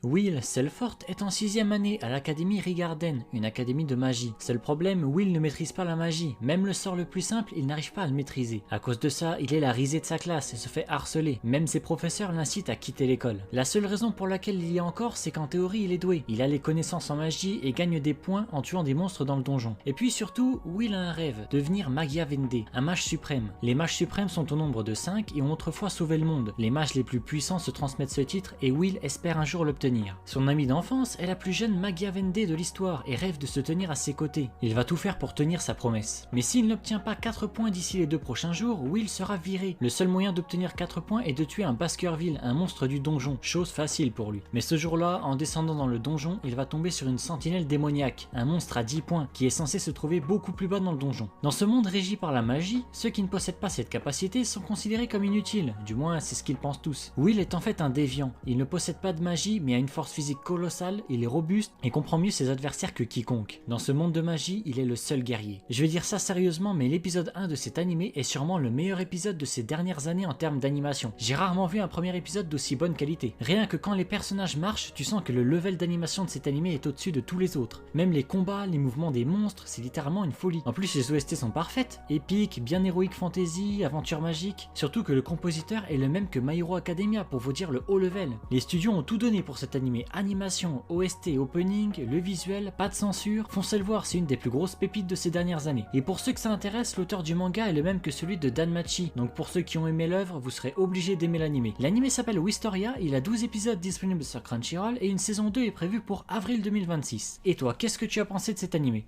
Will Selfort est en 6ème année à l'académie Rigarden, une académie de magie. Seul problème, Will ne maîtrise pas la magie, même le sort le plus simple, il n'arrive pas à le maîtriser. À cause de ça, il est la risée de sa classe et se fait harceler, même ses professeurs l'incitent à quitter l'école. La seule raison pour laquelle il y est encore, c'est qu'en théorie il est doué, il a les connaissances en magie et gagne des points en tuant des monstres dans le donjon. Et puis surtout, Will a un rêve, devenir Magia Vende, un mage suprême. Les mages suprêmes sont au nombre de 5 et ont autrefois sauvé le monde. Les mages les plus puissants se transmettent ce titre et Will espère un jour l'obtenir. Son amie d'enfance est la plus jeune Magia Vende de l'histoire et rêve de se tenir à ses côtés. Il va tout faire pour tenir sa promesse. Mais s'il n'obtient pas 4 points d'ici les 2 prochains jours, Will sera viré. Le seul moyen d'obtenir 4 points est de tuer un Baskerville, un monstre du donjon, chose facile pour lui. Mais ce jour-là, en descendant dans le donjon, il va tomber sur une sentinelle démoniaque, un monstre à 10 points, qui est censé se trouver beaucoup plus bas dans le donjon. Dans ce monde régi par la magie, ceux qui ne possèdent pas cette capacité sont considérés comme inutiles, du moins c'est ce qu'ils pensent tous. Will est en fait un déviant, il ne possède pas de magie mais a une force physique colossale, il est robuste et comprend mieux ses adversaires que quiconque. Dans ce monde de magie, il est le seul guerrier. Je vais dire ça sérieusement, mais l'épisode 1 de cet animé est sûrement le meilleur épisode de ces dernières années en termes d'animation. J'ai rarement vu un premier épisode d'aussi bonne qualité. Rien que quand les personnages marchent, tu sens que le level d'animation de cet animé est au-dessus de tous les autres. Même les combats, les mouvements des monstres, c'est littéralement une folie. En plus, les OST sont parfaites, épiques, bien héroïque fantasy, aventure magique. Surtout que le compositeur est le même que My Hero Academia pour vous dire le haut level. Les studios ont tout donné pour cet animé, animation, OST, opening, le visuel, pas de censure. Foncez le voir, c'est une des plus grosses pépites de ces dernières années. Et pour ceux que ça intéresse, l'auteur du manga est le même que celui de Danmachi. Donc pour ceux qui ont aimé l'œuvre, vous serez obligés d'aimer l'animé. L'animé s'appelle Wistoria, il a 12 épisodes disponibles sur Crunchyroll et une saison 2 est prévue pour avril 2026. Et toi, qu'est-ce que tu as pensé de cet animé ?